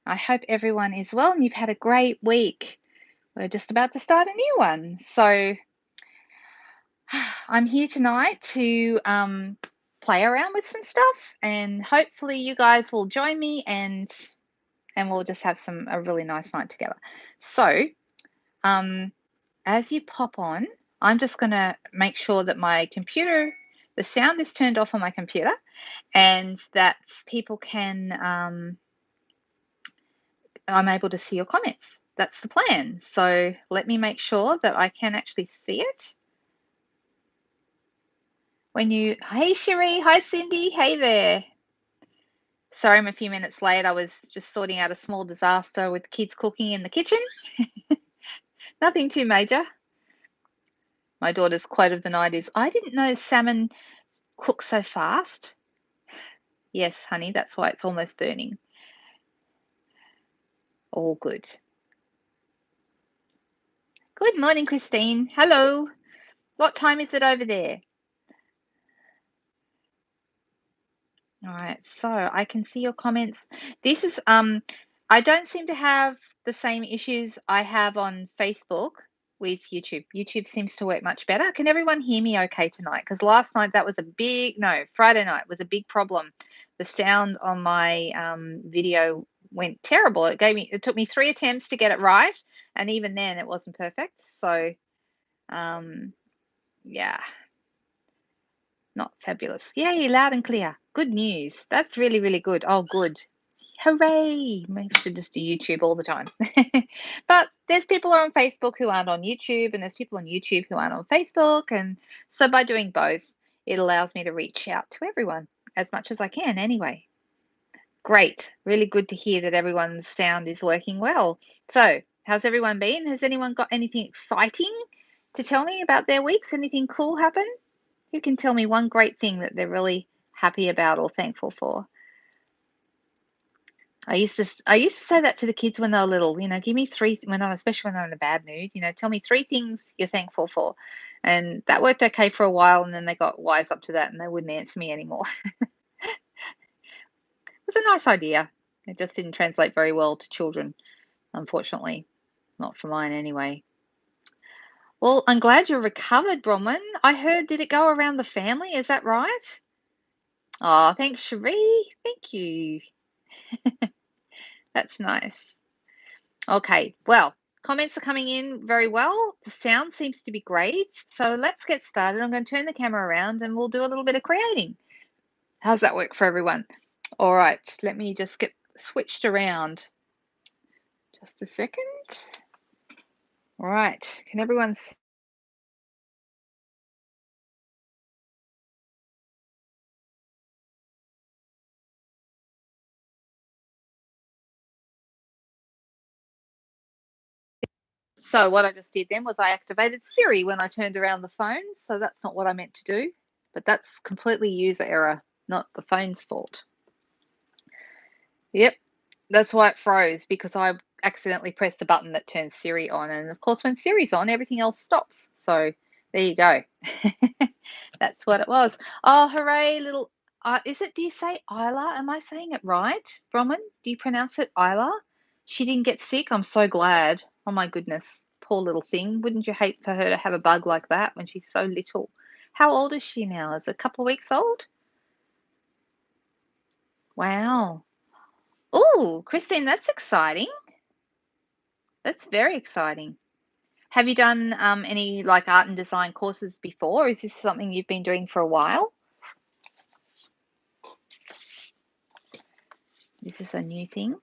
I hope everyone is well and you've had a great week. We're just about to start a new one. So, I'm here tonight to play around with some stuff, and hopefully you guys will join me and we'll just have a really nice night together. So, um, as you pop on, I'm just going to make sure that the sound is turned off on my computer, and that people can I'm able to see your comments. That's the plan. So let me make sure that I can actually see it. Hey Cherie, hi Cindy, hey there. Sorry I'm a few minutes late. I was just sorting out a small disaster with kids cooking in the kitchen. Nothing too major. My daughter's quote of the night is, "I didn't know salmon cooks so fast." Yes, honey, that's why it's almost burning. All good. Good morning, Christine. Hello. What time is it over there? All right, so I can see your comments. This is I don't seem to have the same issues I have on Facebook with YouTube. YouTube seems to work much better. Can everyone hear me okay tonight? Because last night that was Friday night was a big problem. The sound on my video went terrible. It took me 3 attempts to get it right, and even then it wasn't perfect. So yeah, not fabulous. Yay, loud and clear. Good news. That's really, really good. Oh, good. Hooray. Maybe I should just do YouTube all the time. But there's people on Facebook who aren't on YouTube, and there's people on YouTube who aren't on Facebook. And so by doing both, it allows me to reach out to everyone as much as I can anyway. Great. Really good to hear that everyone's sound is working well. So, how's everyone been? Has anyone got anything exciting to tell me about their weeks? Anything cool happen? Who can tell me one great thing that they're really happy about or thankful for? I used to say that to the kids when they were little. Give me three especially when they're in a bad mood. Tell me three things you're thankful for, and that worked okay for a while. And then they got wise up to that, and they wouldn't answer me anymore. It was a nice idea. It just didn't translate very well to children, unfortunately. Not for mine anyway. Well, I'm glad you're recovered, Bronwyn. I heard, did it go around the family? Is that right? Oh, thanks, Cherie. Thank you. That's nice. Okay, well, comments are coming in very well. The sound seems to be great. So let's get started. I'm going to turn the camera around and we'll do a little bit of creating. How's that work for everyone? All right, let me just get switched around. Just a second. All right, can everyone see? So what I just did then was I activated Siri when I turned around the phone. So that's not what I meant to do, but that's completely user error, not the phone's fault. Yep, that's why it froze, because I accidentally pressed a button that turns Siri on. And of course, when Siri's on, everything else stops. So there you go. That's what it was. Oh, hooray, little. Do you say Isla? Am I saying it right? Bronwyn, do you pronounce it Isla? She didn't get sick. I'm so glad. Oh my goodness. Poor little thing. Wouldn't you hate for her to have a bug like that when she's so little? How old is she now? Is it a couple of weeks old? Wow. Oh, Christine, that's exciting. That's very exciting. Have you done any like art and design courses before? Is this something you've been doing for a while? Is this a new thing?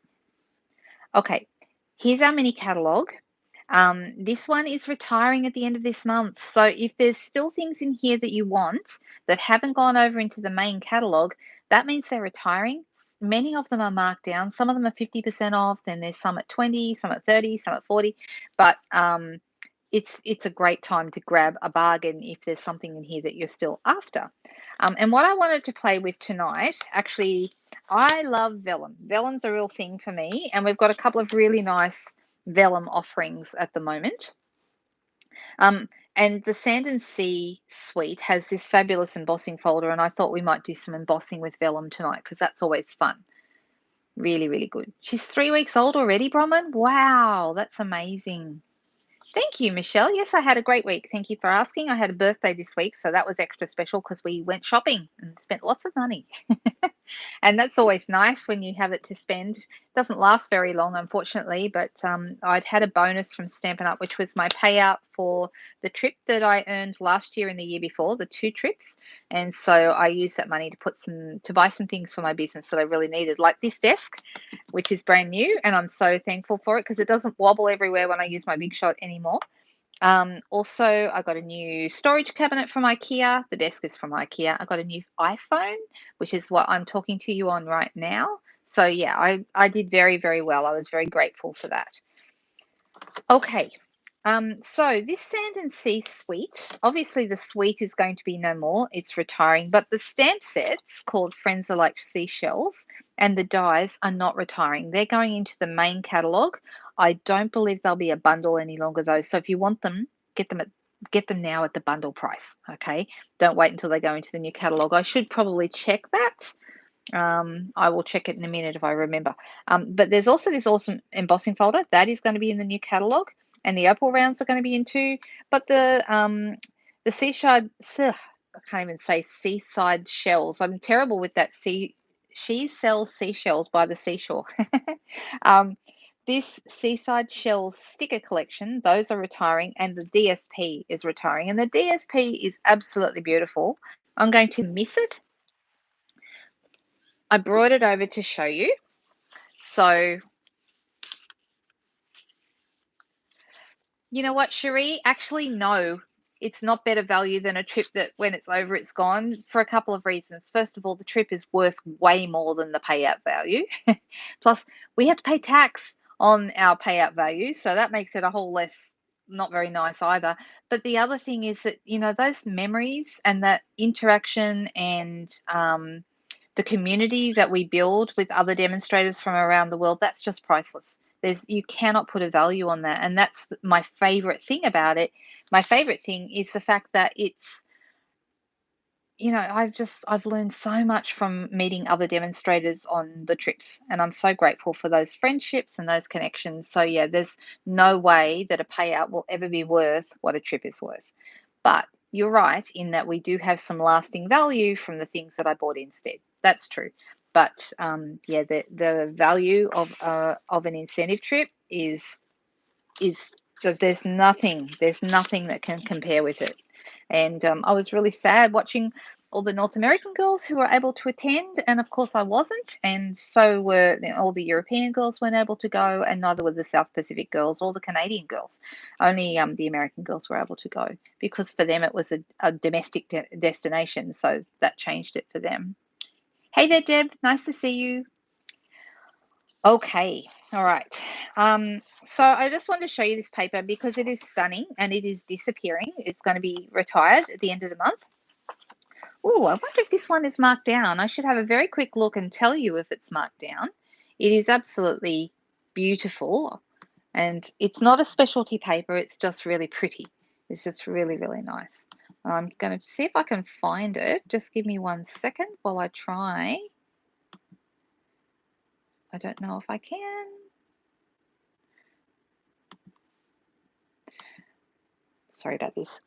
Okay, here's our mini catalog. This one is retiring at the end of this month. So if there's still things in here that you want that haven't gone over into the main catalog, that means they're retiring. Many of them are marked down. Some of them are 50% off. Then there's some at 20, some at 30, some at 40. But it's a great time to grab a bargain if there's something in here that you're still after. And what I wanted to play with tonight, actually, I love vellum. Vellum's a real thing for me, and we've got a couple of really nice vellum offerings at the moment. And the Sand and Sea suite has this fabulous embossing folder, and I thought we might do some embossing with vellum tonight because that's always fun. Really, really good. She's 3 weeks old already, Bronwyn? Wow, that's amazing. Thank you, Michelle. Yes, I had a great week. Thank you for asking. I had a birthday this week, so that was extra special because we went shopping and spent lots of money. And that's always nice when you have it to spend. Doesn't last very long, unfortunately, but I'd had a bonus from Stampin' Up, which was my payout for the trip that I earned last year and the year before, the 2 trips. And so I used that money to buy some things for my business that I really needed, like this desk, which is brand new, and I'm so thankful for it because it doesn't wobble everywhere when I use my Big Shot anymore. Also, I got a new storage cabinet from IKEA. The desk is from IKEA. I got a new iPhone, which is what I'm talking to you on right now. So yeah, I did very, very well. I was very grateful for that. Okay. So this Sand and Sea suite, obviously the suite is going to be no more. It's retiring, but the stamp sets called Friends Are Like Seashells and the dies are not retiring. They're going into the main catalogue. I don't believe they'll be a bundle any longer though. So if you want them, get them now at the bundle price. Okay. Don't wait until they go into the new catalogue. I should probably check that. I will check it in a minute if I remember. But there's also this awesome embossing folder that is going to be in the new catalog, and the opal rounds are going to be in too. But the seaside, I can't even say seaside shells. I'm terrible with that. She sells seashells by the seashore. um, this seaside shells sticker collection, those are retiring, and the DSP is retiring. And the DSP is absolutely beautiful. I'm going to miss it. I brought it over to show you. So, you know what, Cherie? Actually, no, it's not better value than a trip that when it's over, it's gone for a couple of reasons. First of all, the trip is worth way more than the payout value. Plus, we have to pay tax on our payout value. So that makes it a whole less not very nice either. But the other thing is that, those memories and that interaction and the community that we build with other demonstrators from around the world, that's just priceless. You cannot put a value on that. And that's my favorite thing about it. My favorite thing is the fact that it's, I've learned so much from meeting other demonstrators on the trips, and I'm so grateful for those friendships and those connections. So yeah, there's no way that a payout will ever be worth what a trip is worth. But you're right in that we do have some lasting value from the things that I bought instead. That's true. But yeah, the value of an incentive trip is just there's nothing that can compare with it. And I was really sad watching all the North American girls who were able to attend, and of course I wasn't, and so were all the European girls weren't able to go, and neither were the South Pacific girls or the Canadian girls. Only the American girls were able to go because for them it was a domestic destination, so that changed it for them. Hey there, Deb. Nice to see you. Okay, all right. So I just wanted to show you this paper because it is stunning and it is disappearing. It's going to be retired at the end of the month. Oh, I wonder if this one is marked down. I should have a very quick look and tell you if it's marked down. It is absolutely beautiful, and it's not a specialty paper. It's just really pretty. It's just really, really nice. I'm going to see if I can find it. Just give me 1 second while I try. I don't know if I can. Sorry about this.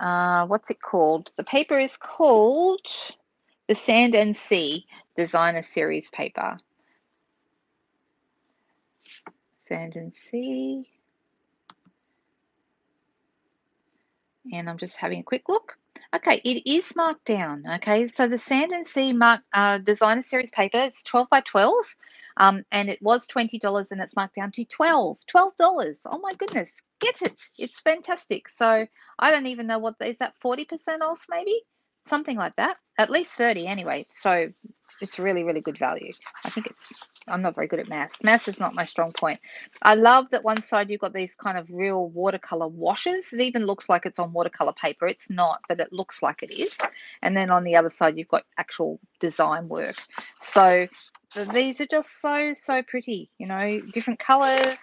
What's it called? The paper is called the Sand and Sea Designer Series paper. Sand and Sea. And I'm just having a quick look. Okay, it is marked down. Okay, so the Sand and Sea Designer Series paper is 12 by 12, and it was $20, and it's marked down to $12. Oh my goodness, get it! It's fantastic. So I don't even know what is that 40% off, maybe something like that. At least 30 anyway. So it's really, really good value. I'm not very good at maths. Maths is not my strong point. I love that one side you've got these kind of real watercolor washes. It even looks like it's on watercolor paper. It's not, but it looks like it is. And then on the other side, you've got actual design work. So these are just so, so pretty, different colors.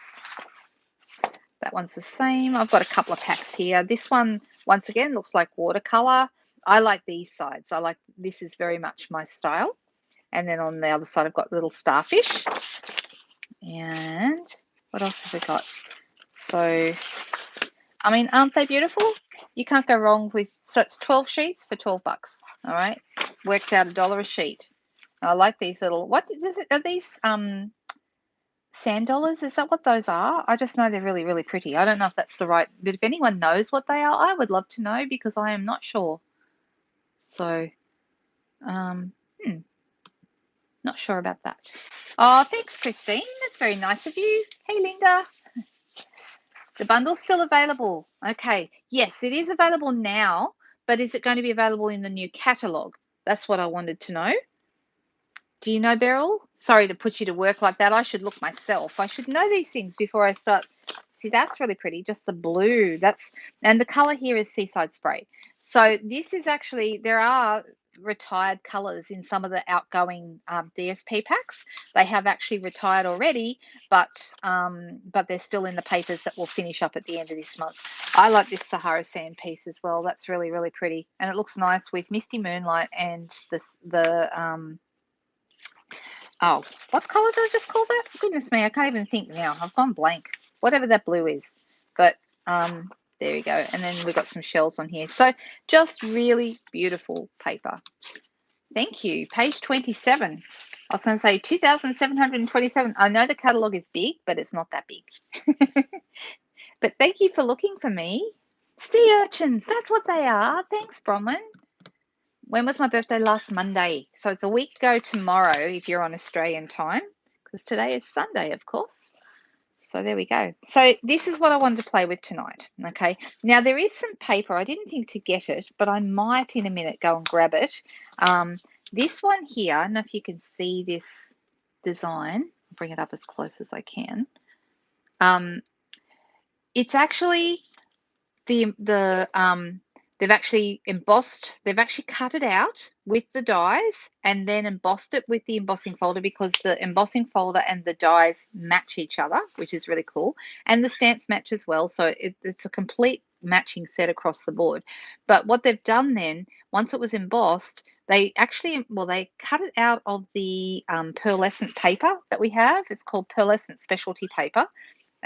That one's the same. I've got a couple of packs here. This one, once again, looks like watercolor. I like these sides. This is very much my style. And then on the other side, I've got little starfish. And what else have we got? So, I mean, aren't they beautiful? You can't go wrong with, so it's 12 sheets for 12 bucks. All right. Works out $1 a sheet. I like these little, what is it? Are these sand dollars? Is that what those are? I just know they're really, really pretty. I don't know if that's the right, but if anyone knows what they are, I would love to know because I am not sure. So, um, not sure about that. Oh, thanks, Christine. That's very nice of you. Hey, Linda. The bundle's still available. Okay. Yes, it is available now, but is it going to be available in the new catalogue? That's what I wanted to know. Do you know, Beryl? Sorry to put you to work like that. I should look myself. I should know these things before I start. See, that's really pretty. Just the blue. And the color here is Seaside Spray. So this is actually, there are retired colors in some of the outgoing DSP packs. They have actually retired already, but they're still in the papers that will finish up at the end of this month. I like this Sahara Sand piece as well. That's really, really pretty. And it looks nice with Misty Moonlight and oh, what color did I just call that? Goodness me, I can't even think now. I've gone blank. Whatever that blue is. But there you go. And then we've got some shells on here. So just really beautiful paper. Thank you. Page 27. I was going to say 2,727. I know the catalogue is big, but it's not that big. But thank you for looking for me. Sea urchins, that's what they are. Thanks, Bronwyn. When was my birthday? Last Monday. So it's a week ago tomorrow if you're on Australian time, because today is Sunday, of course. So there we go. So this is what I wanted to play with tonight. Okay. Now there is some paper. I didn't think to get it, but I might in a minute go and grab it. This one here, I don't know if you can see this design. I'll bring it up as close as I can. It's actually they've actually embossed, they've actually cut it out with the dies and then embossed it with the embossing folder because the embossing folder and the dies match each other, which is really cool. And the stamps match as well. So it's a complete matching set across the board. But what they've done then, once it was embossed, they actually, well, they cut it out of the pearlescent paper that we have. It's called pearlescent specialty paper.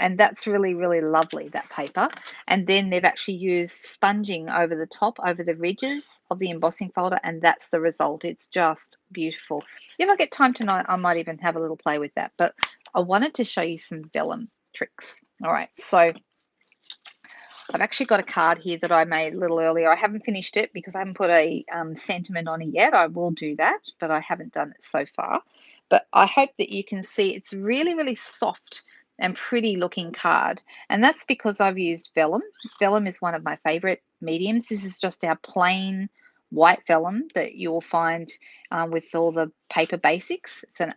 And that's really, really lovely, that paper. And then they've actually used sponging over the top, over the ridges of the embossing folder, and that's the result. It's just beautiful. If I get time tonight, I might even have a little play with that. But I wanted to show you some vellum tricks. All right, so I've actually got a card here that I made a little earlier. I haven't finished it because I haven't put a sentiment on it yet. I will do that, but I haven't done it so far. But I hope that you can see it's really, really soft and pretty looking card. And that's because I've used vellum. Vellum is one of my favorite mediums. This is just our plain white vellum that you'll find with all the paper basics. It's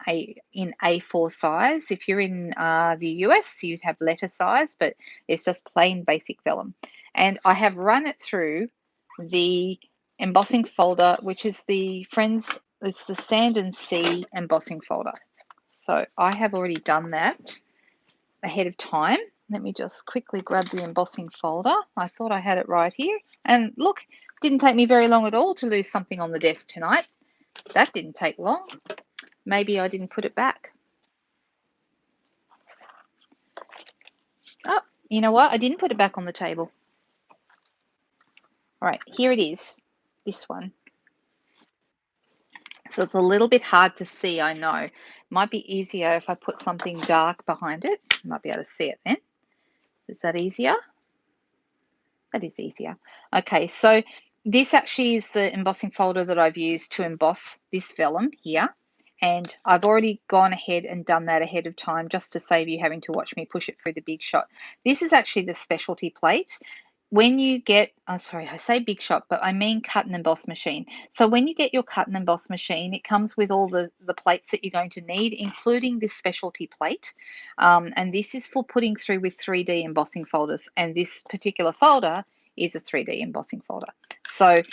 in A4 size. If you're in the US, you'd have letter size, but it's just plain basic vellum. And I have run it through the embossing folder, which is it's the Sand and Sea embossing folder. So I have already done that ahead of time. Let me just quickly grab the embossing folder. I thought I had it right here. And look, didn't take me very long at all to lose something on the desk tonight. That didn't take long. Maybe I didn't put it back. Oh, you know what? I didn't put it back on the table. All right, here it is, this one. So it's a little bit hard to see, I know. It might be easier if I put something dark behind it. You might be able to see it then. Is that easier? That is easier. Okay, so this actually is the embossing folder that I've used to emboss this vellum here. And I've already gone ahead and done that ahead of time just to save you having to watch me push it through the Big Shot. This is actually the specialty plate. When you get, oh, sorry, I say Big Shot, but I mean cut and emboss machine. So when you get your cut and emboss machine, it comes with all the plates that you're going to need, including this specialty plate. And this is for putting through with 3D embossing folders. And this particular folder is a 3D embossing folder. So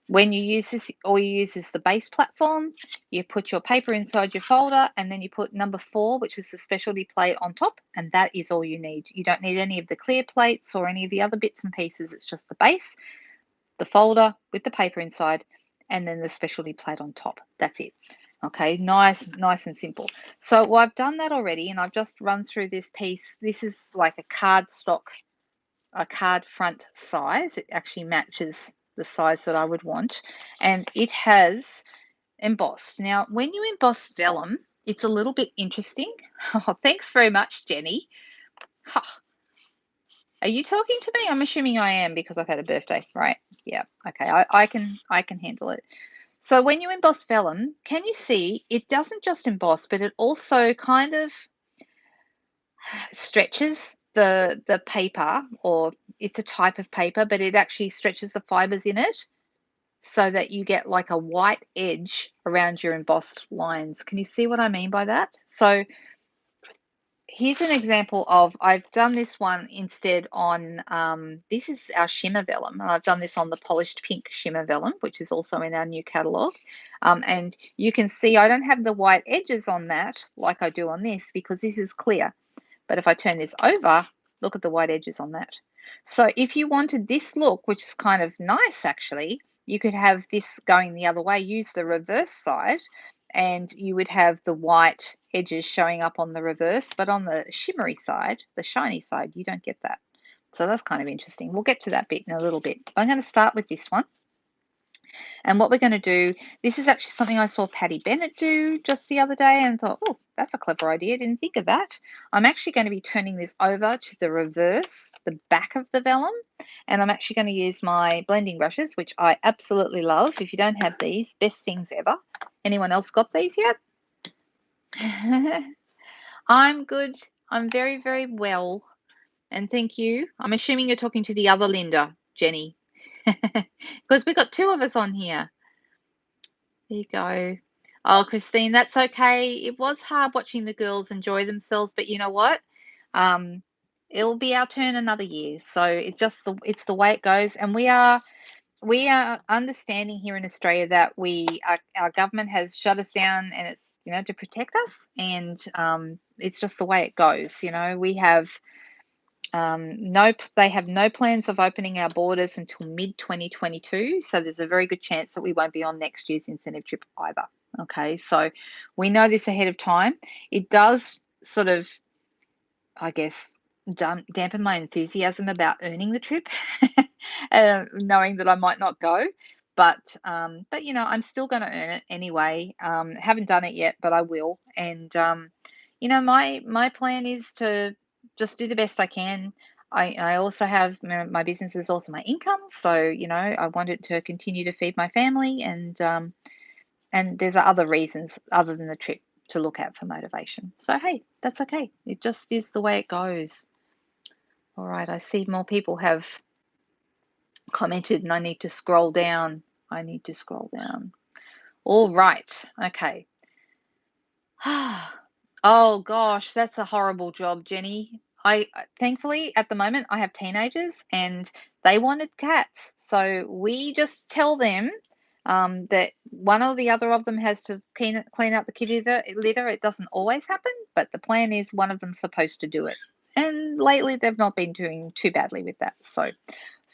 when you use this, all you use is the base platform. You put your paper inside your folder, and then you put number 4, which is the specialty plate, on top, and that is all you need. You don't need any of the clear plates or any of the other bits and pieces. It's just the base, the folder with the paper inside, and then the specialty plate on top. That's it. Okay, nice, nice and simple. So well, I've done that already, and I've just run through this piece. This is like a card front size. It actually matches the size that I would want, and it has embossed. Now, when you emboss vellum, it's a little bit interesting. Oh, thanks very much, Jenny. Ha, are you talking to me? I'm assuming I am because I've had a birthday, right? Yeah. Okay. I can handle it. So when you emboss vellum, can you see it doesn't just emboss, but it also kind of stretches the paper, or it's a type of paper, but it actually stretches the fibers in it so that you get like a white edge around your embossed lines. Can you see what I mean by that? So here's an example of, I've done this one instead on, this is our shimmer vellum, and I've done this on the polished pink shimmer vellum, which is also in our new catalogue. And you can see I don't have the white edges on that like I do on this because this is clear. But if I turn this over, look at the white edges on that. So if you wanted this look, which is kind of nice actually, you could have this going the other way, use the reverse side, and you would have the white edges showing up on the reverse, but on the shimmery side, the shiny side, you don't get that. So that's kind of interesting. We'll get to that bit in a little bit. I'm going to start with this one. And what we're going to do, this is actually something I saw Patty Bennett do just the other day and thought, oh, that's a clever idea. Didn't think of that. I'm actually going to be turning this over to the reverse, the back of the vellum. And I'm actually going to use my blending brushes, which I absolutely love. If you don't have these, best things ever. Anyone else got these yet? I'm good. I'm very, very well. And thank you. I'm assuming you're talking to the other Linda, Jenny, because we've got two of us on here. There you go. Oh, Christine, that's okay. It was hard watching the girls enjoy themselves, but you know what? Um, it'll be our turn another year. So it's the way it goes, and we are understanding here in Australia that our government has shut us down, and it's to protect us, and it's just the way it goes. We have no, they have no plans of opening our borders until mid 2022. So there's a very good chance that we won't be on next year's incentive trip either. Okay, so we know this ahead of time. It does sort of, I guess, dampen my enthusiasm about earning the trip, knowing that I might not go. But I'm still going to earn it anyway. Haven't done it yet, but I will. And my plan is to just do the best I can. I also have my business is also my income, so I wanted to continue to feed my family, and there's other reasons other than the trip to look at for motivation. So hey, that's okay. It just is the way it goes. All right, I see more people have commented, and I need to scroll down. I need to scroll down. All right, okay. Oh gosh, that's a horrible job, Jenny. Thankfully at the moment I have teenagers and they wanted cats. So we just tell them that one or the other of them has to clean out the kitty litter. It doesn't always happen, but the plan is one of them's supposed to do it. And lately they've not been doing too badly with that. So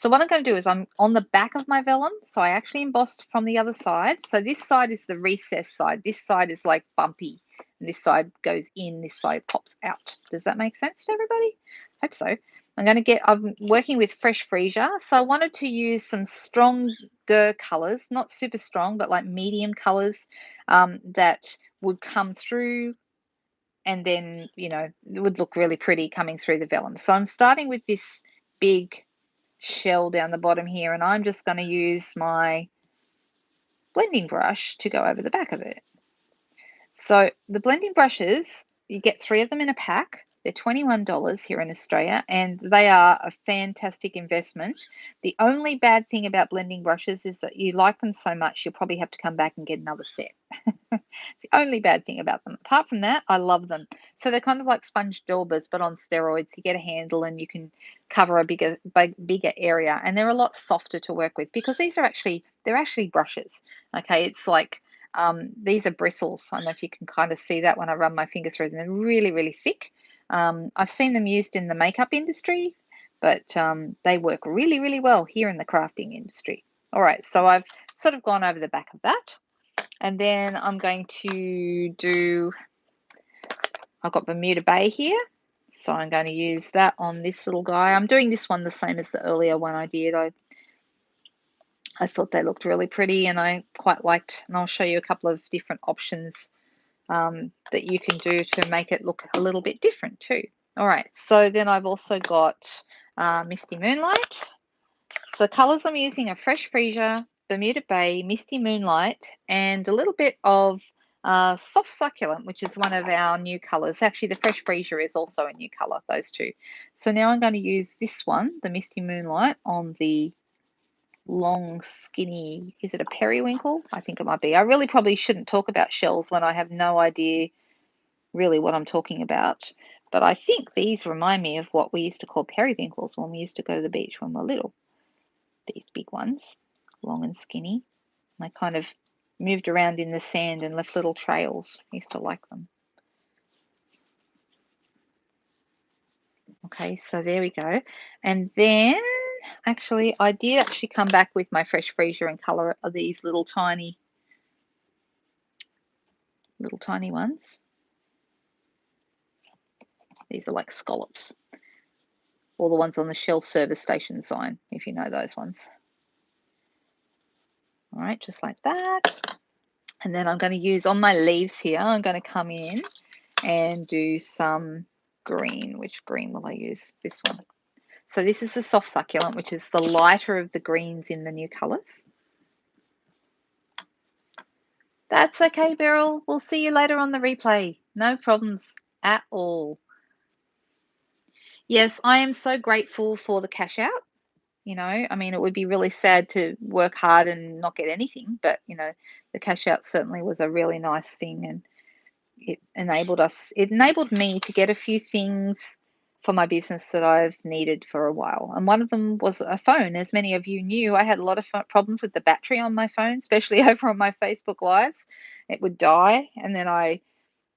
what I'm going to do is I'm on the back of my vellum. So I actually embossed from the other side. So this side is the recessed side. This side is like bumpy. And this side goes in, this side pops out. Does that make sense to everybody? Hope so. I'm working with fresh freesia. So I wanted to use some stronger colors, not super strong, but like medium colors that would come through, and then, it would look really pretty coming through the vellum. So I'm starting with this big shell down the bottom here, and I'm just going to use my blending brush to go over the back of it. So the blending brushes, you get 3 of them in a pack. They're $21 here in Australia, and they are a fantastic investment. The only bad thing about blending brushes is that you like them so much, you'll probably have to come back and get another set. The only bad thing about them. Apart from that, I love them. So they're kind of like sponge daubers, but on steroids. You get a handle and you can cover a bigger area, and they're a lot softer to work with because they're actually brushes. Okay, it's like these are bristles. I don't know if you can kind of see that when I run my finger through them. They're really, really thick. I've seen them used in the makeup industry, but they work really, really well here in the crafting industry. All right, so I've sort of gone over the back of that. And then I'm going to do, I've got Bermuda Bay here. So I'm going to use that on this little guy. I'm doing this one the same as the earlier one I did. I thought they looked really pretty and I quite liked, and I'll show you a couple of different options that you can do to make it look a little bit different too. All right, so then I've also got Misty Moonlight. So the colors I'm using are Fresh Freesia, Bermuda Bay, Misty Moonlight, and a little bit of Soft Succulent, which is one of our new colors. Actually, the Fresh Freesia is also a new color, those two. So now I'm going to use this one, the Misty Moonlight, on the long, skinny, is it a periwinkle? I think it might be. I really probably shouldn't talk about shells when I have no idea really what I'm talking about. But I think these remind me of what we used to call periwinkles when we used to go to the beach when we were little. These big ones, long and skinny. They kind of moved around in the sand and left little trails. I used to like them. Okay, so there we go. And then actually I did actually come back with my Fresh Freesia and color of these little tiny ones. These are like scallops, or the ones on the Shell service station sign, if you know those ones. All right, just like that. And then I'm going to use on my leaves here, I'm going to come in and do some green. Which green will I use? This one. So this is the Soft Succulent, which is the lighter of the greens in the new colors. That's okay, Beryl. We'll see you later on the replay. No problems at all. Yes, I am so grateful for the cash out. You know, I mean, it would be really sad to work hard and not get anything, but, you know, the cash out certainly was a really nice thing, and it enabled me to get a few things for my business that I've needed for a while. And one of them was a phone. As many of you knew, I had a lot of problems with the battery on my phone, especially over on my Facebook Lives. It would die, and then I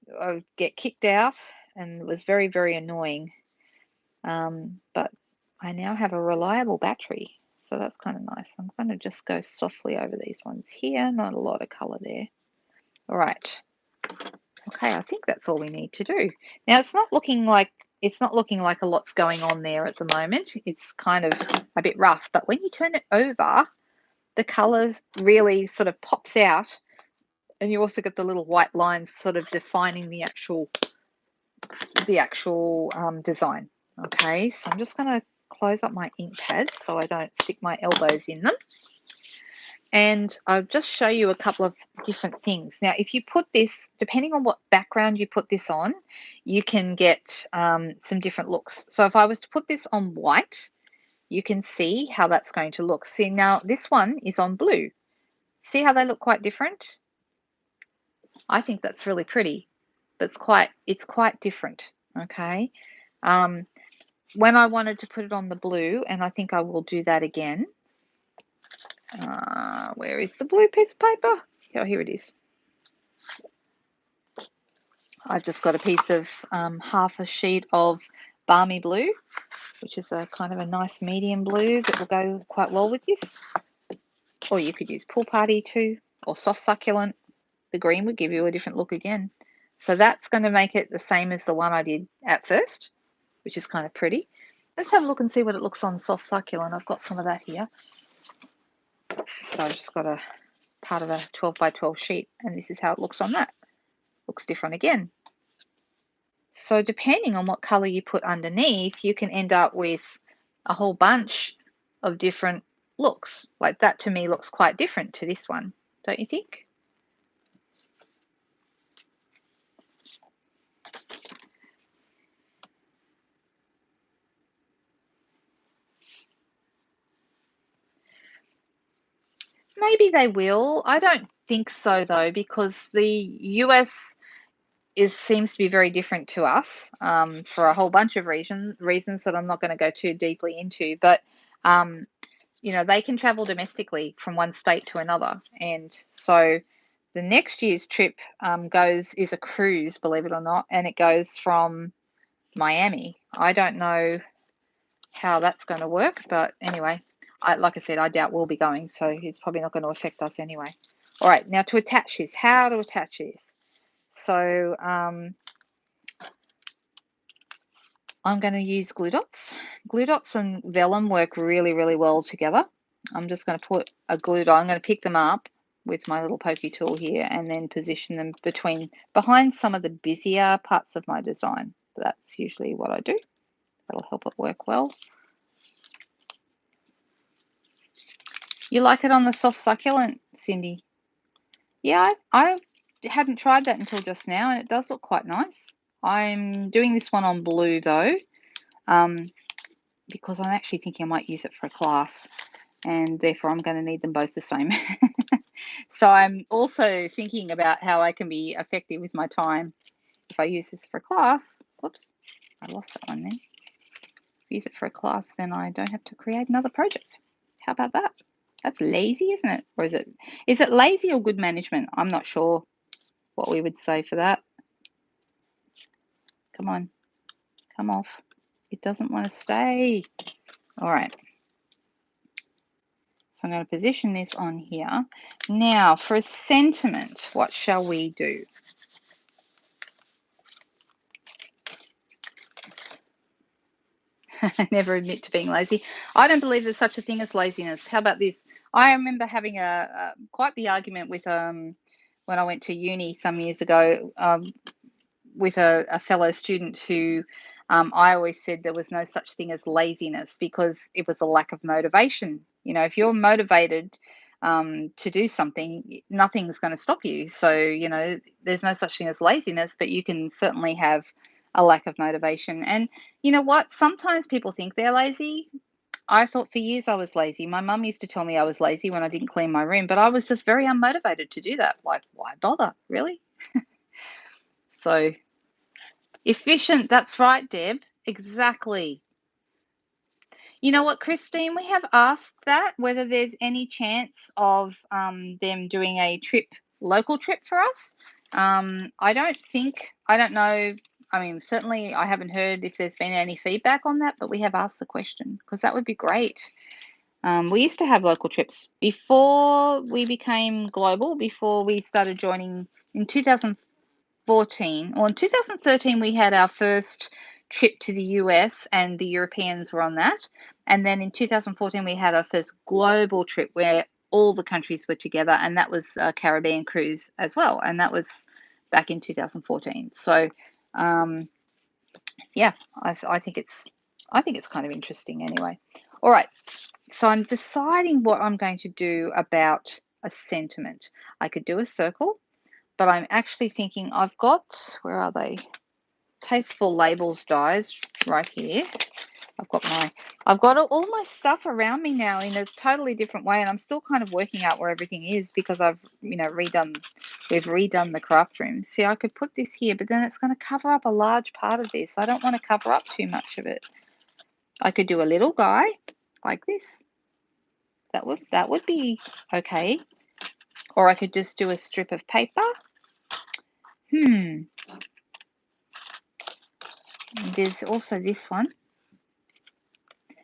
would get kicked out, and it was very, very annoying. But I now have a reliable battery, so that's kind of nice. I'm going to just go softly over these ones here. Not a lot of color there. All right. Okay, I think that's all we need to do. Now it's not looking like a lot's going on there at the moment. It's kind of a bit rough, but when you turn it over, the color really sort of pops out, and you also get the little white lines sort of defining the actual design. Okay, so I'm just going to close up my ink pads so I don't stick my elbows in them. And I'll just show you a couple of different things. Now, if you put this, depending on what background you put this on, you can get some different looks. So if I was to put this on white, you can see how that's going to look. See, now this one is on blue. See how they look quite different? I think that's really pretty, but it's quite different. Okay. When I wanted to put it on the blue, and I think I will do that again. Where is the blue piece of paper? Oh, here it is. I've just got a piece of half a sheet of balmy blue, which is a kind of a nice medium blue that will go quite well with this. Or you could use Pool Party too, or Soft Succulent. The green would give you a different look again. So that's going to make it the same as the one I did at first, which is kind of pretty. Let's have a look and see what it looks on Soft Succulent. I've got some of that here. So I've just got a part of a 12 by 12 sheet, and this is how it looks on that. Looks different again. So depending on what color you put underneath, you can end up with a whole bunch of different looks. Like that to me looks quite different to this one, don't you think? Maybe they will. I don't think so though, because the US seems to be very different to us for a whole bunch of reasons that I'm not going to go too deeply into. But you know, they can travel domestically from one state to another, and so the next year's trip is a cruise, believe it or not, and it goes from Miami. I don't know how that's going to work, but anyway, like I said, I doubt we'll be going, so it's probably not going to affect us anyway. All right, now to attach this, how to attach this. So I'm going to use glue dots. Glue dots and vellum work really, really well together. I'm just going to put a glue dot. I'm going to pick them up with my little pokey tool here and then position them behind some of the busier parts of my design. That's usually what I do. That'll help it work well. You like it on the soft succulent, Cindy? Yeah, I hadn't tried that until just now, and it does look quite nice. I'm doing this one on blue though, because I'm actually thinking I might use it for a class, and therefore I'm going to need them both the same. So I'm also thinking about how I can be effective with my time. If I use this for a class, whoops, I lost that one then. If I use it for a class, then I don't have to create another project. How about that? That's lazy, isn't it? Or is it lazy or good management? I'm not sure what we would say for that. Come on, come off. It doesn't want to stay. All right. So I'm going to position this on here. Now for a sentiment, what shall we do? Never admit to being lazy. I don't believe there's such a thing as laziness. How about this? I remember having quite the argument with when I went to uni some years ago with a fellow student who I always said there was no such thing as laziness because it was a lack of motivation. You know, if you're motivated to do something, nothing's going to stop you. So, you know, there's no such thing as laziness, but you can certainly have a lack of motivation. And you know what? Sometimes people think they're lazy. I thought for years I was lazy. My mum used to tell me I was lazy when I didn't clean my room, but I was just very unmotivated to do that. Like, why bother, really? So efficient, that's right, Deb. Exactly. You know what, Christine? We have asked that whether there's any chance of them doing a local trip for us. I don't know. I mean, certainly I haven't heard if there's been any feedback on that, but we have asked the question because that would be great. We used to have local trips before we became global, before we started joining in 2014. Well, in 2013, we had our first trip to the US, and the Europeans were on that. And then in 2014, we had our first global trip where all the countries were together, and that was a Caribbean cruise as well. And that was back in 2014. So, yeah, I think it's kind of interesting anyway. All right, so I'm deciding what I'm going to do about a sentiment. I could do a circle, but I'm actually thinking where are they? Tasteful Labels dies right here. I've got all my stuff around me now in a totally different way, and I'm still kind of working out where everything is because we've redone the craft room. See, I could put this here, but then it's going to cover up a large part of this. I don't want to cover up too much of it. I could do a little guy like this. That would be okay. Or I could just do a strip of paper. There's also this one.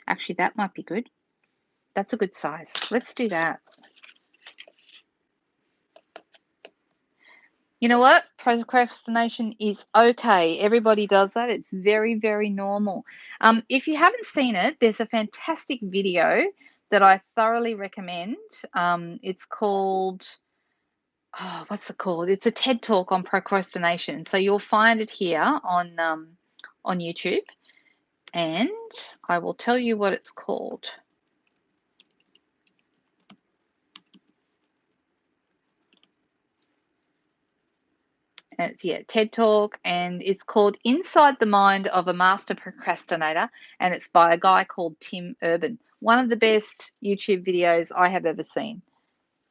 Actually, that might be good. That's a good size. Let's do that. You know what? Procrastination is okay. Everybody does that. It's very, very normal. If you haven't seen it, there's a fantastic video that I thoroughly recommend. It's called, what's it called? It's a TED Talk on procrastination. So you'll find it here on YouTube, and I will tell you what it's called. It's TED Talk, and it's called Inside the Mind of a Master Procrastinator, and it's by a guy called Tim Urban. One of the best YouTube videos I have ever seen.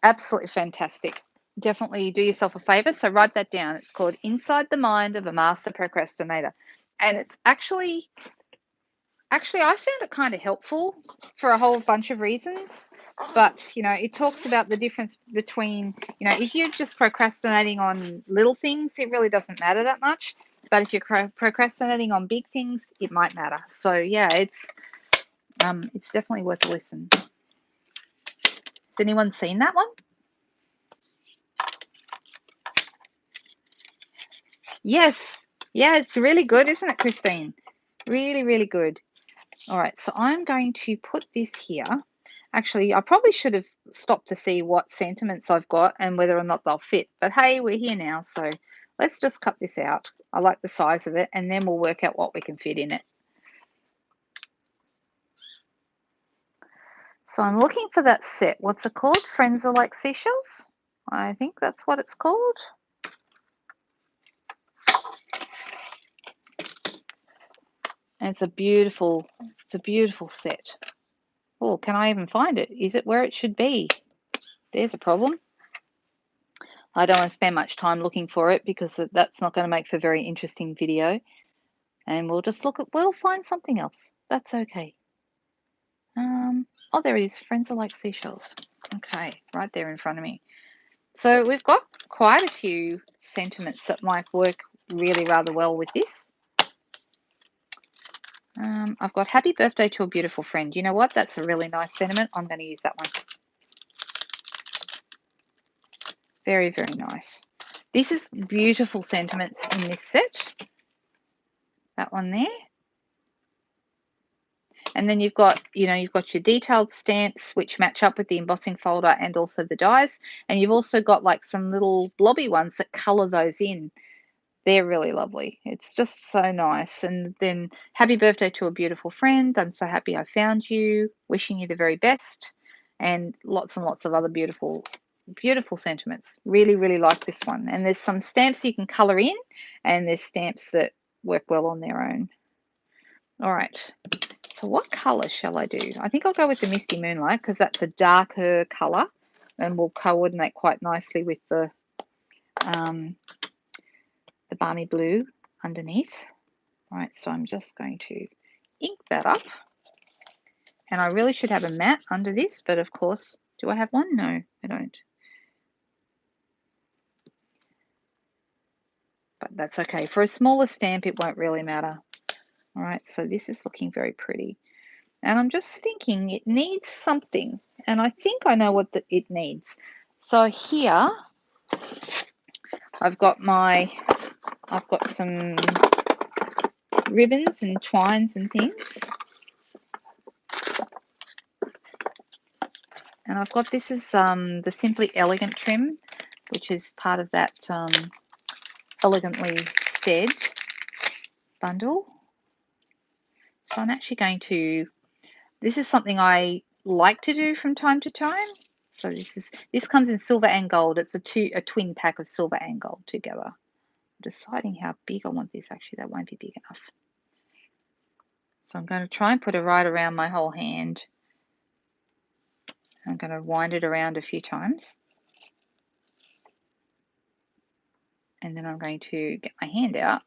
Absolutely fantastic. Definitely do yourself a favor. So write that down. It's called Inside the Mind of a Master Procrastinator. And it's actually I found it kind of helpful for a whole bunch of reasons. But, you know, it talks about the difference between, you know, if you're just procrastinating on little things, it really doesn't matter that much. But if you're procrastinating on big things, it might matter. So, yeah, it's definitely worth a listen. Has anyone seen that one? Yes. Yeah, it's really good, isn't it, Christine? Really, really good. All right, so I'm going to put this here. Actually, I probably should have stopped to see what sentiments I've got and whether or not they'll fit. But hey, we're here now, so let's just cut this out. I like the size of it, and then we'll work out what we can fit in it. So I'm looking for that set. What's it called? Friends Are Like Seashells? I think that's what it's called. And it's a beautiful set. Oh, can I even find it? Is it where it should be? There's a problem. I don't want to spend much time looking for it because that's not going to make for a very interesting video. And we'll find something else. That's okay. Oh, there it is. Friends Are Like Seashells. Okay, right there in front of me. So we've got quite a few sentiments that might work really rather well with this. I've got happy birthday to a beautiful friend. You know what? That's a really nice sentiment. I'm going to use that one. Very, very nice. This is beautiful sentiments in this set. That one there. And then you've got your detailed stamps which match up with the embossing folder and also the dies. And you've also got like some little blobby ones that color those in. They're really lovely. It's just so nice. And then happy birthday to a beautiful friend. I'm so happy I found you. Wishing you the very best. And lots of other beautiful, beautiful sentiments. Really, really like this one. And there's some stamps you can color in, and there's stamps that work well on their own. All right. So what color shall I do? I think I'll go with the Misty Moonlight because that's a darker color and will coordinate quite nicely with the balmy blue underneath. All right, so I'm just going to ink that up. And I really should have a matte under this, but of course, do I have one? No, I don't. But that's okay. For a smaller stamp, it won't really matter. All right, so this is looking very pretty. And I'm just thinking it needs something. And I think I know what it needs. So here, I've got some ribbons and twines and things. And I've got, this is the Simply Elegant trim, which is part of that Elegantly Said bundle. So I'm actually going to, this is something I like to do from time to time. So this comes in silver and gold. It's a twin pack of silver and gold together. I'm deciding how big I want this. Actually, that won't be big enough. So I'm going to try and put it right around my whole hand. I'm going to wind it around a few times. And then I'm going to get my hand out.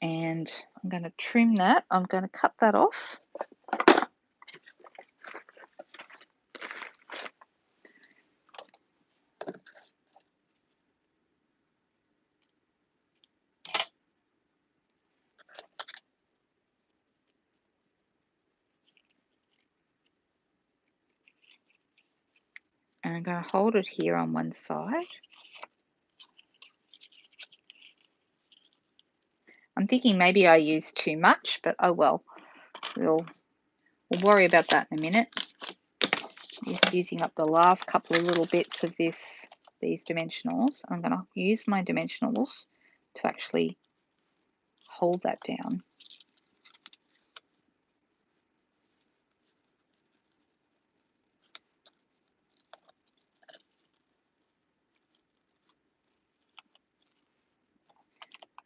And I'm going to trim that. I'm going to cut that off. And I'm going to hold it here on one side. I'm thinking maybe I used too much, but oh well. We'll worry about that in a minute. Just using up the last couple of little bits of these dimensionals. I'm going to use my dimensionals to actually hold that down.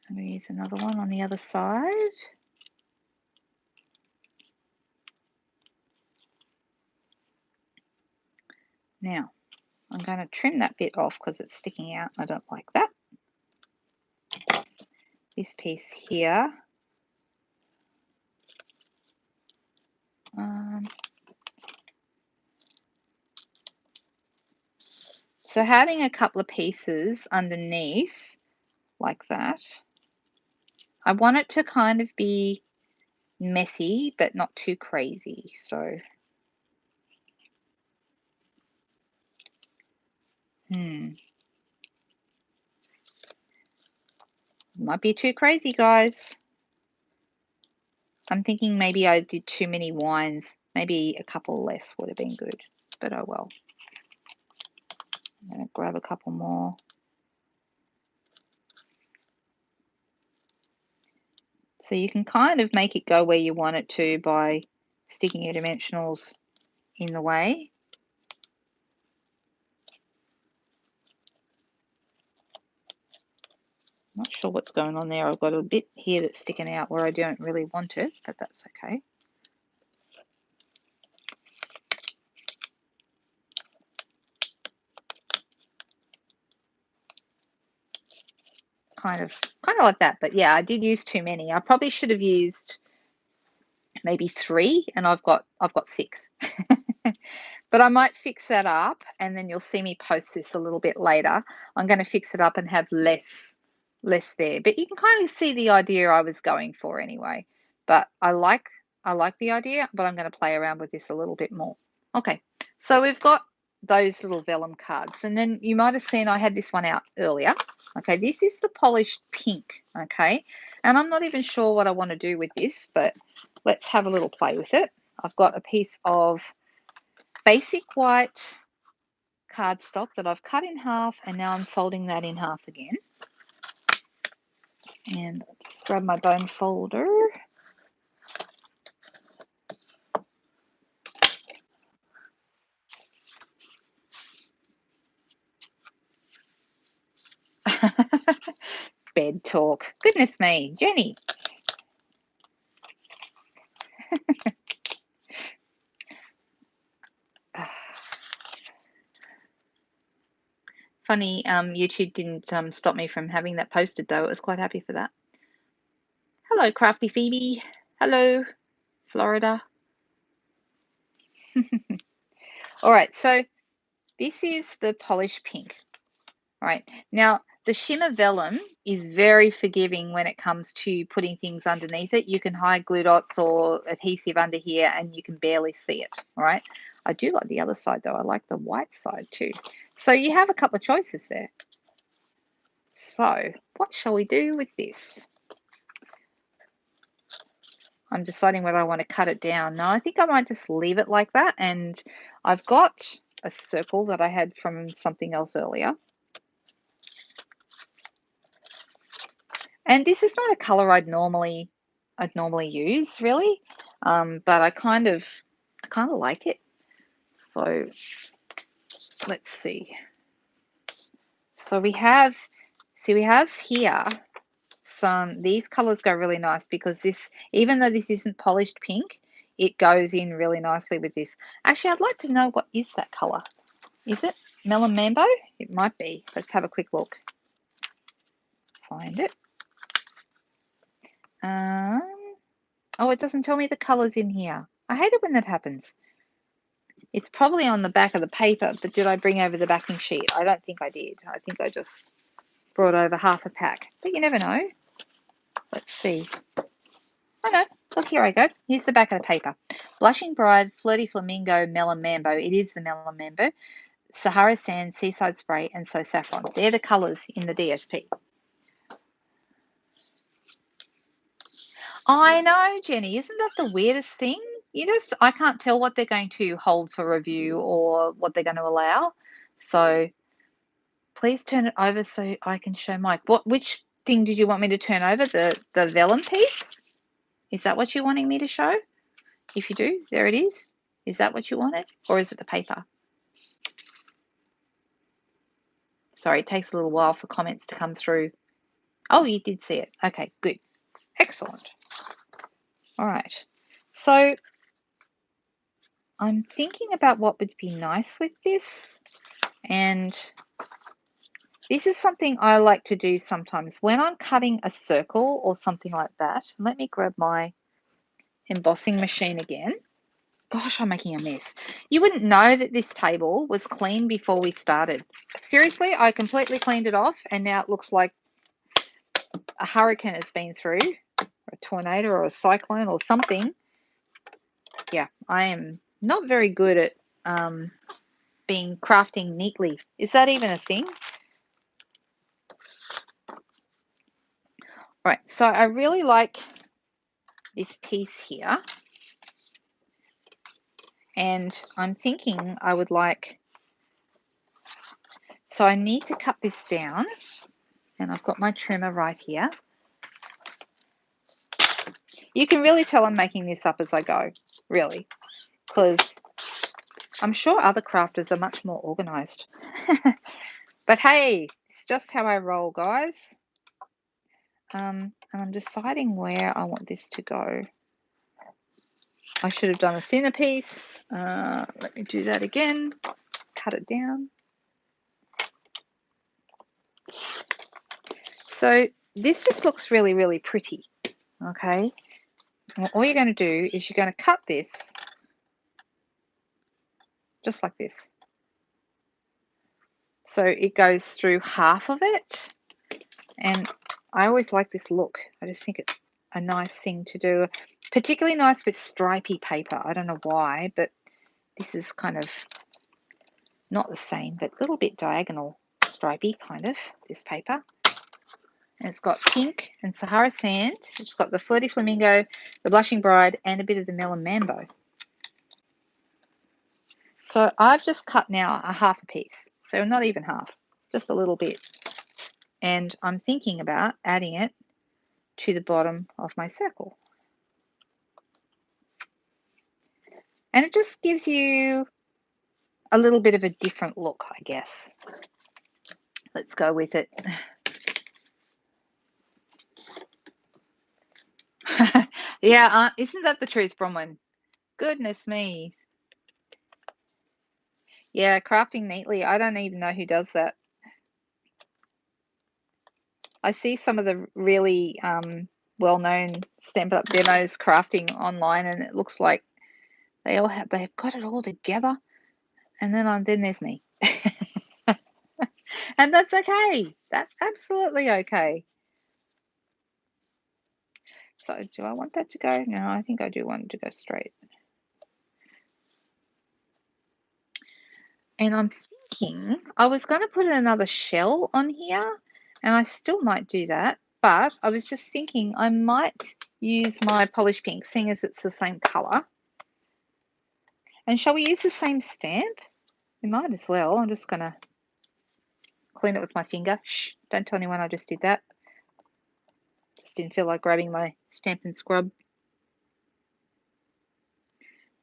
I'm going to use another one on the other side. Now, I'm going to trim that bit off because it's sticking out. I don't like that. This piece here. So having a couple of pieces underneath like that, I want it to kind of be messy, but not too crazy. So Might be too crazy, guys. I'm thinking maybe I did too many wines. Maybe a couple less would have been good, but oh well. I'm going to grab a couple more. So you can kind of make it go where you want it to by sticking your dimensionals in the way. Not sure what's going on there. I've got a bit here that's sticking out where I don't really want it, but that's okay. Kind of like that, but yeah, I did use too many. I probably should have used maybe 3, and I've got 6. But I might fix that up, and then you'll see me post this a little bit later. I'm going to fix it up and have less there, but you can kind of see the idea I was going for anyway. But I like the idea, but I'm going to play around with this a little bit more. Okay, so we've got those little vellum cards, and then you might have seen I had this one out earlier. Okay, this is the polished pink. Okay, and I'm not even sure what I want to do with this, but let's have a little play with it. I've got a piece of basic white cardstock that I've cut in half, and now I'm folding that in half again. And I'll just grab my bone folder. Bed talk. Goodness me, Jenny. Funny, YouTube didn't stop me from having that posted, though. I was quite happy for that. Hello, Crafty Phoebe. Hello, Florida. All right, so this is the polished pink. All right, now the shimmer vellum is very forgiving when it comes to putting things underneath it. You can hide glue dots or adhesive under here and you can barely see it. All right, I do like the other side though. I like the white side too. So you have a couple of choices there. So what shall we do with this? I'm deciding whether I want to cut it down. No, I think I might just leave it like that. And I've got a circle that I had from something else earlier. And this is not a color I'd normally use really, but I kind of like it. So let's see. So we have here these colors go really nice because this, even though this isn't polished pink, it goes in really nicely with this. Actually, I'd like to know, what is that color? Is it Melon Mambo? It might be. Let's have a quick look. Find it. Oh, it doesn't tell me the colors in here. I hate it when that happens. It's probably on the back of the paper, but did I bring over the backing sheet? I don't think I did. I think I just brought over half a pack, but you never know. Let's see. Oh no, look, here I go. Here's the back of the paper. Blushing Bride, Flirty Flamingo, Melon Mambo. It is the Melon Mambo. Sahara Sand, Seaside Spray, and So Saffron. They're the colours in the DSP. I know, Jenny. Isn't that the weirdest thing? I can't tell what they're going to hold for review or what they're going to allow. So please turn it over so I can show Mike. Which thing did you want me to turn over? The vellum piece? Is that what you're wanting me to show? If you do, there it is. Is that what you wanted? Or is it the paper? Sorry, it takes a little while for comments to come through. Oh, you did see it. Okay, good. Excellent. All right. So I'm thinking about what would be nice with this. And this is something I like to do sometimes when I'm cutting a circle or something like that. Let me grab my embossing machine again. Gosh, I'm making a mess. You wouldn't know that this table was clean before we started. Seriously, I completely cleaned it off and now it looks like a hurricane has been through, or a tornado or a cyclone or something. Yeah, I am not very good at been crafting neatly. Is that even a thing? Right, so I really like this piece here. And I'm thinking I would like, so I need to cut this down. And I've got my trimmer right here. You can really tell I'm making this up as I go, really, because I'm sure other crafters are much more organized. But hey, it's just how I roll, guys. And I'm deciding where I want this to go. I should have done a thinner piece. Let me do that again. Cut it down. So this just looks really, really pretty. Okay. Well, all you're going to do is you're going to cut this just like this. So it goes through half of it. And I always like this look. I just think it's a nice thing to do. Particularly nice with stripy paper. I don't know why, but this is kind of not the same, but a little bit diagonal stripy kind of, this paper. And it's got pink and Sahara sand. It's got the Flirty Flamingo, the Blushing Bride, and a bit of the Melon Mambo. So I've just cut now a half a piece. So not even half, just a little bit. And I'm thinking about adding it to the bottom of my circle. And it just gives you a little bit of a different look, I guess. Let's go with it. Yeah, isn't that the truth, Bronwyn? Goodness me. Yeah, crafting neatly. I don't even know who does that. I see some of the really well-known Stamp Up demos crafting online, and it looks like they've got it all together. And then there's me. And that's okay. That's absolutely okay. So do I want that to go? No, I think I do want it to go straight. And I'm thinking I was going to put another shell on here, and I still might do that. But I was just thinking I might use my polish pink, seeing as it's the same color. And shall we use the same stamp? We might as well. I'm just going to clean it with my finger. Shh, don't tell anyone I just did that. Just didn't feel like grabbing my stamp and scrub.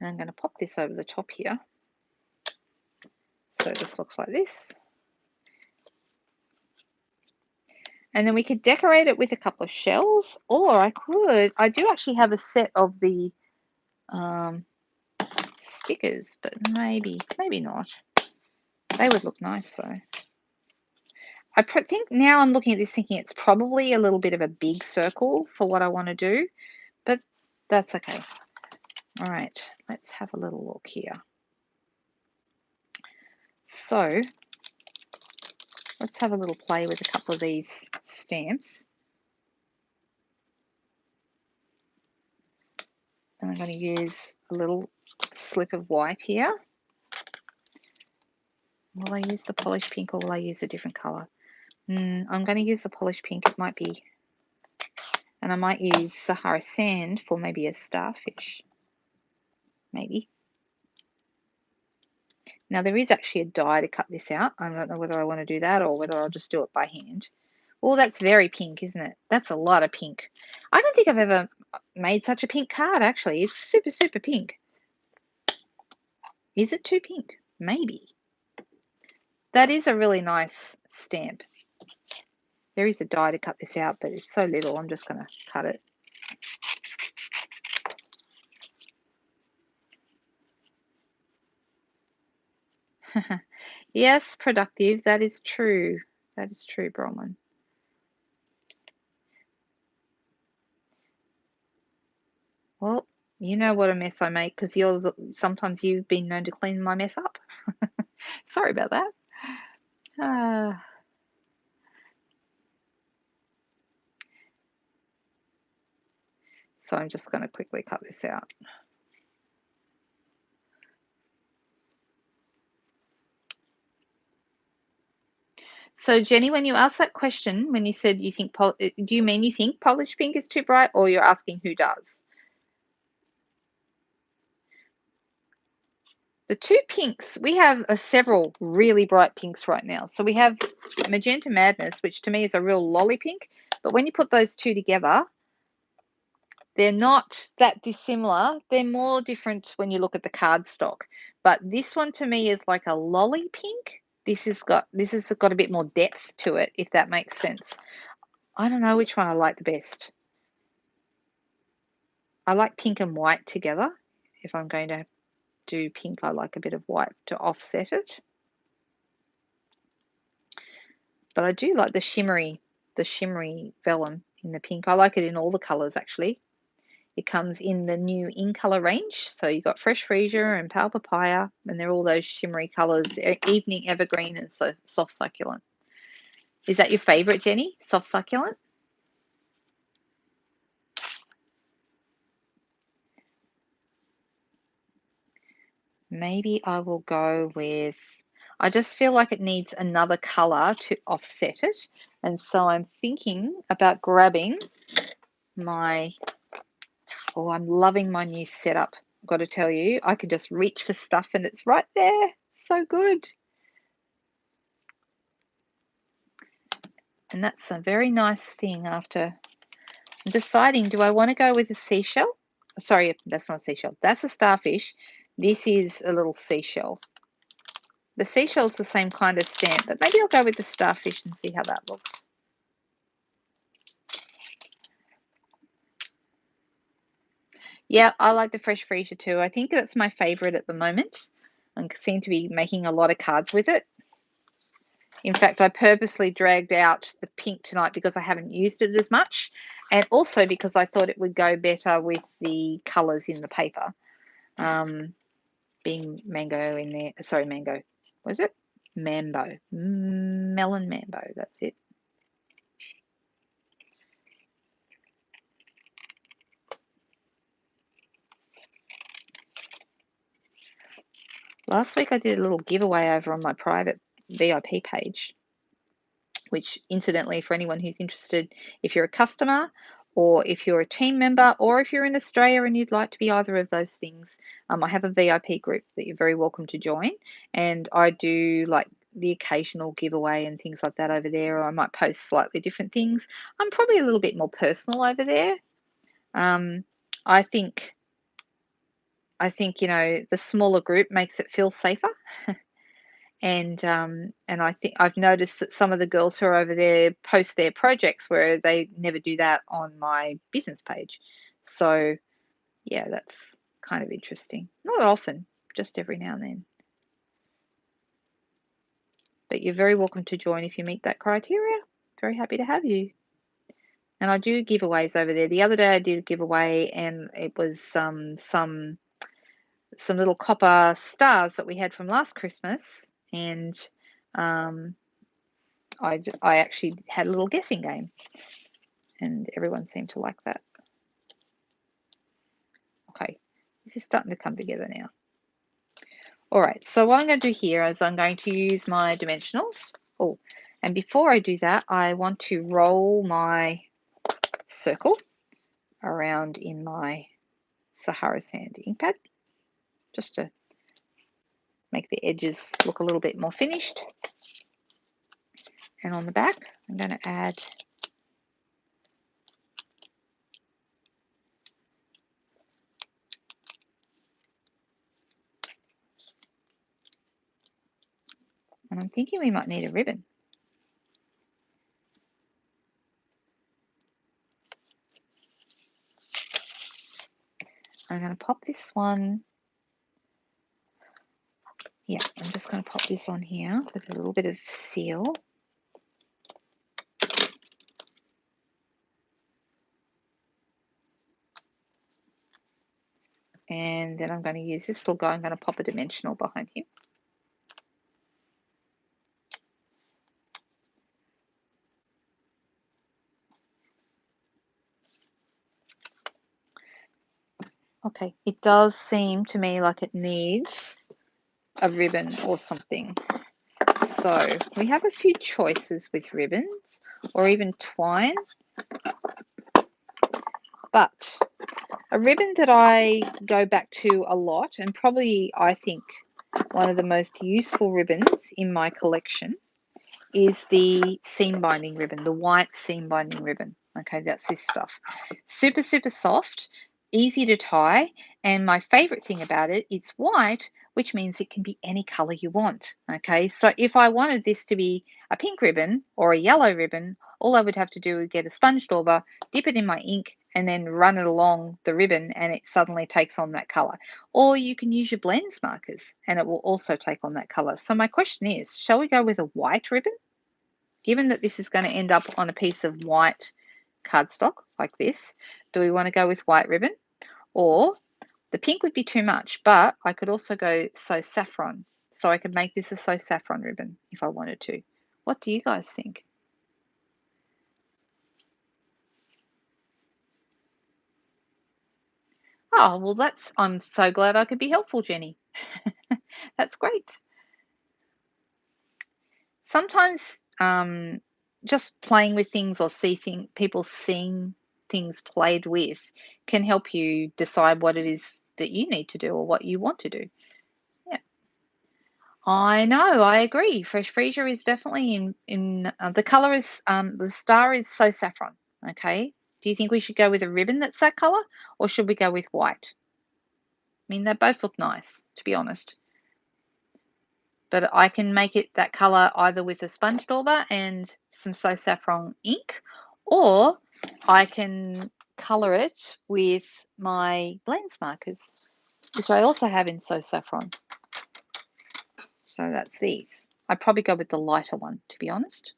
And I'm going to pop this over the top here. So it just looks like this. And then we could decorate it with a couple of shells, or I do actually have a set of the stickers, but maybe not. They would look nice though. I think now I'm looking at this thinking it's probably a little bit of a big circle for what I want to do, but that's okay. All right, let's have a little look here. So let's have a little play with a couple of these stamps. And I'm going to use a little slip of white here. Will I use the polished pink or will I use a different color? I'm going to use the polished pink. It might be, and I might use Sahara sand for maybe a starfish. Maybe. Now there is actually a die to cut this out. I don't know whether I want to do that or whether I'll just do it by hand. Oh, that's very pink, isn't it? That's a lot of pink. I don't think I've ever made such a pink card, actually. It's super, super pink. Is it too pink? Maybe. That is a really nice stamp. There is a die to cut this out, but it's so little, I'm just going to cut it. Yes, productive. That is true. That is true, Bronwyn. Well, you know what a mess I make because sometimes you've been known to clean my mess up. Sorry about that. So I'm just going to quickly cut this out. So, Jenny, when you asked that question, when you said you think, do you mean you think polished pink is too bright, or you're asking who does? The two pinks, we have several really bright pinks right now. So we have Magenta Madness, which to me is a real lolly pink. But when you put those two together, they're not that dissimilar. They're more different when you look at the cardstock. But this one to me is like a lolly pink. This has got a bit more depth to it, if that makes sense. I don't know which one I like the best. I like pink and white together. If I'm going to do pink, I like a bit of white to offset it. But I do like the shimmery vellum in the pink. I like it in all the colours actually. It comes in the new In Colour range. So you've got Fresh Freesia and Pale Papaya, and they're all those shimmery colours, Evening Evergreen and Soft Succulent. Is that your favourite, Jenny? Soft Succulent? Maybe I will go with, I just feel like it needs another colour to offset it. And so I'm thinking about grabbing my, oh, I'm loving my new setup. I've got to tell you, I can just reach for stuff and it's right there. So good. And that's a very nice thing after I'm deciding, do I want to go with a seashell? Sorry, that's not a seashell. That's a starfish. This is a little seashell. The seashell's the same kind of stamp, but maybe I'll go with the starfish and see how that looks. Yeah, I like the Fresh Freesia too. I think that's my favorite at the moment. I seem to be making a lot of cards with it. In fact, I purposely dragged out the pink tonight because I haven't used it as much, and also because I thought it would go better with the colours in the paper. Being mango in there. Sorry, mango. Was it? Mambo. Melon mambo. That's it. Last week I did a little giveaway over on my private VIP page, which incidentally, for anyone who's interested, if you're a customer or if you're a team member or if you're in Australia and you'd like to be either of those things, I have a VIP group that you're very welcome to join. And I do like the occasional giveaway and things like that over there, or I might post slightly different things. I'm probably a little bit more personal over there. I think the smaller group makes it feel safer. And I think I've noticed that some of the girls who are over there post their projects where they never do that on my business page. So yeah, that's kind of interesting. Not often, just every now and then. But you're very welcome to join if you meet that criteria. Very happy to have you. And I do giveaways over there. The other day I did a giveaway and it was some little copper stars that we had from last Christmas, and I actually had a little guessing game, and everyone seemed to like that. Okay, this is starting to come together now. All right, so what I'm going to do here is I'm going to use my dimensionals. Oh, and before I do that, I want to roll my circles around in my Sahara Sand ink pad, just to make the edges look a little bit more finished. And on the back, I'm going to add and I'm thinking we might need a ribbon. I'm going to pop this one. Yeah, I'm just going to pop this on here with a little bit of seal. And then I'm going to use this little guy. I'm going to pop a dimensional behind him. Okay, it does seem to me like it needs a ribbon or something. So So we have a few choices with ribbons or even twine, but a ribbon that I go back to a lot, and probably I think one of the most useful ribbons in my collection, is the seam binding ribbon, the white seam binding ribbon. Okay, that's this stuff. Super, super soft, easy to tie, and my favorite thing about it, it's white, which means it can be any color you want. Okay, so if I wanted this to be a pink ribbon or a yellow ribbon, all I would have to do is get a sponge dauber, dip it in my ink, and then run it along the ribbon, and it suddenly takes on that color. Or you can use your blends markers, and it will also take on that color. So my question is, shall we go with a white ribbon? Given that this is going to end up on a piece of white cardstock like this, do we want to go with white ribbon? Or the pink would be too much, but I could also go So Saffron. So I could make this a So Saffron ribbon if I wanted to. What do you guys think? Oh, well, I'm so glad I could be helpful, Jenny. That's great. Sometimes just playing with things or people seeing things played with can help you decide what it is that you need to do or what you want to do. Yeah, I know. I agree. Fresh freesia is definitely in the color is the star is So Saffron. Okay. Do you think we should go with a ribbon that's that color, or should we go with white? I mean, they both look nice, to be honest. But I can make it that color either with a sponge dauber and some So Saffron ink, or I can color it with my blends markers, which I also have in So Saffron. So that's these. I'd probably go with the lighter one, to be honest.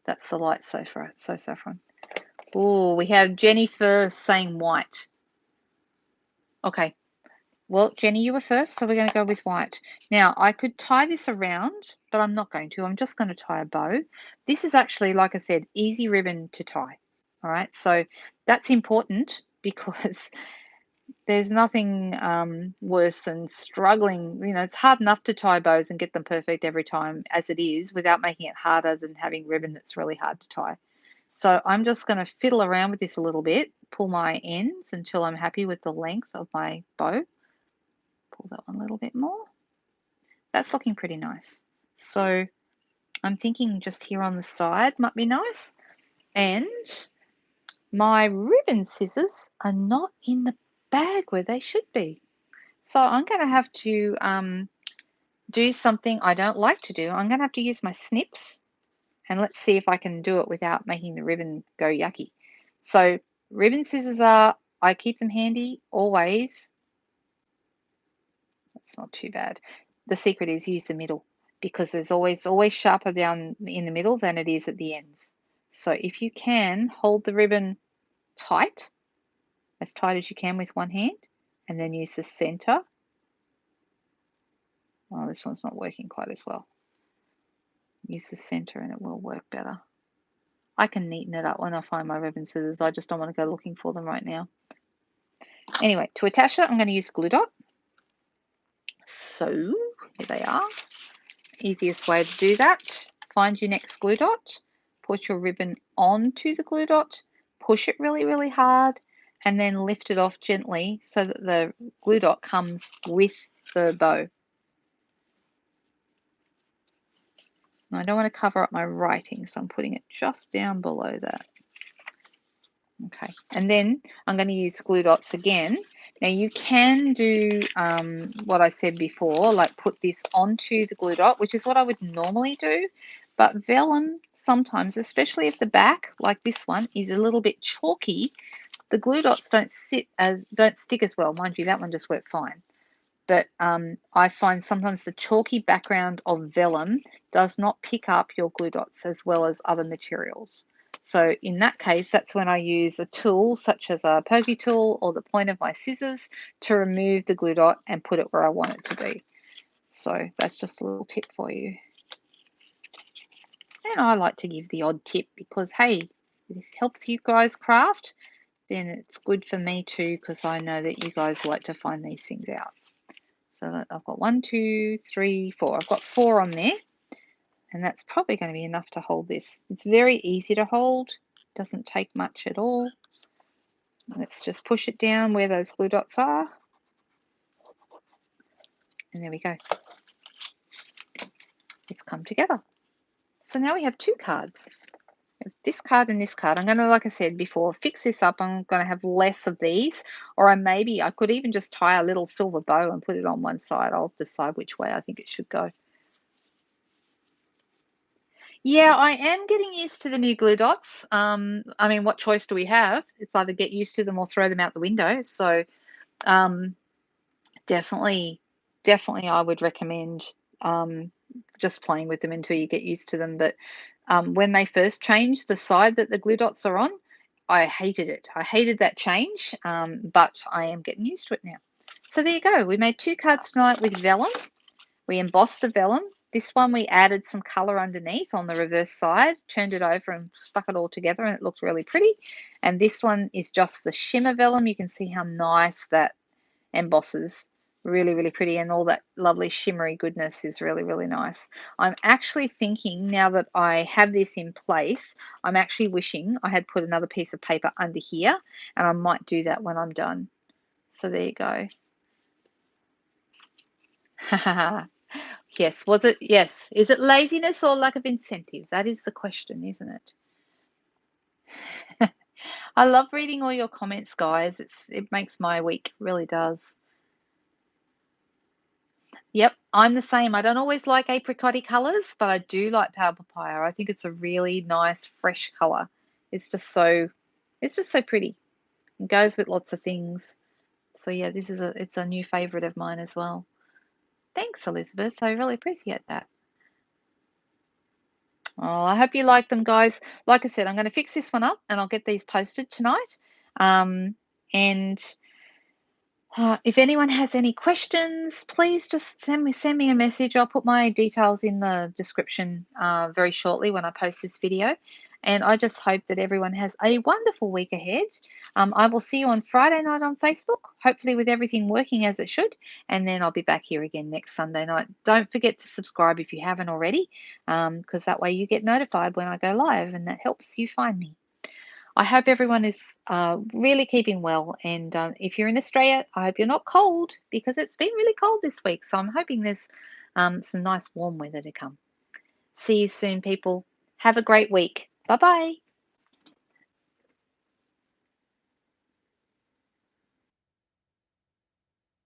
That's the light So Saffron. Oh, we have Jenny first saying white. Okay. Well, Jenny, you were first, so we're going to go with white. Now, I could tie this around, but I'm not going to. I'm just going to tie a bow. This is actually, like I said, easy ribbon to tie. All right, so that's important because there's nothing worse than struggling. You know, it's hard enough to tie bows and get them perfect every time as it is without making it harder than having ribbon that's really hard to tie. So I'm just going to fiddle around with this a little bit, pull my ends until I'm happy with the length of my bow. Pull that one a little bit more. That's looking pretty nice. So I'm thinking just here on the side might be nice. And my ribbon scissors are not in the bag where they should be. So I'm going to have to do something I don't like to do. I'm going to have to use my snips, and let's see if I can do it without making the ribbon go yucky. So ribbon scissors I keep them handy always. That's not too bad. The secret is use the middle because there's always sharper down in the middle than it is at the ends. So if you can hold the ribbon tight, as tight as you can with one hand, and then use the center. Oh, this one's not working quite as well. Use the center and it will work better. I can neaten it up when I find my ribbon scissors. I just don't want to go looking for them right now. Anyway, to attach it, I'm going to use glue dot. So here they are. Easiest way to do that, find your next glue dot, put your ribbon onto the glue dot, push it really, really hard, and then lift it off gently so that the glue dot comes with the bow. Now, I don't want to cover up my writing, so I'm putting it just down below that. Okay, and then I'm going to use glue dots again. Now you can do what I said before, like put this onto the glue dot, which is what I would normally do. But vellum sometimes, especially if the back, like this one, is a little bit chalky, the glue dots don't stick as well. Mind you, that one just worked fine. But I find sometimes the chalky background of vellum does not pick up your glue dots as well as other materials. So in that case, that's when I use a tool such as a pokey tool or the point of my scissors to remove the glue dot and put it where I want it to be. So that's just a little tip for you. And I like to give the odd tip because, hey, if it helps you guys craft, then it's good for me too because I know that you guys like to find these things out. So I've got 1, 2, 3, 4. I've got 4 on there. And that's probably going to be enough to hold this. It's very easy to hold, doesn't take much at all. Let's just push it down where those glue dots are. And there we go. It's come together. So now we have two cards. This card and this card. I'm going to, like I said before, fix this up. I'm going to have less of these, or I could even just tie a little silver bow and put it on one side. I'll decide which way I think it should go. Yeah, I am getting used to the new glue dots. I mean, what choice do we have? It's either get used to them or throw them out the window. So, um, definitely, definitely, I would recommend just playing with them until you get used to them. But when they first changed the side that the glue dots are on, I hated it. I hated that change, but I am getting used to it now. So there you go. We made two cards tonight with vellum. We embossed the vellum. This one we added some color underneath on the reverse side, turned it over and stuck it all together, and it looked really pretty. And this one is just the shimmer vellum. You can see how nice that embosses. Really, really pretty, and all that lovely shimmery goodness is really, really nice. I'm actually thinking, now that I have this in place, I'm actually wishing I had put another piece of paper under here, and I might do that when I'm done. So there you go. Yes, was it? Yes. Is it laziness or lack of incentive? That is the question, isn't it? I love reading all your comments, guys. It makes my week, really does. Yep, I'm the same. I don't always like apricot colors, but I do like pale papaya. I think it's a really nice, fresh color. It's just so, it's just so pretty. It goes with lots of things. So yeah, it's a new favorite of mine as well. Thanks, Elizabeth. I really appreciate that. Oh, I hope you like them, guys. Like I said, I'm going to fix this one up and I'll get these posted tonight. And if anyone has any questions, please just send me a message. I'll put my details in the description very shortly when I post this video. And I just hope that everyone has a wonderful week ahead. I will see you on Friday night on Facebook, hopefully with everything working as it should. And then I'll be back here again next Sunday night. Don't forget to subscribe if you haven't already, because that way you get notified when I go live and that helps you find me. I hope everyone is really keeping well. And if you're in Australia, I hope you're not cold because it's been really cold this week. So I'm hoping there's some nice warm weather to come. See you soon, people. Have a great week. Bye bye.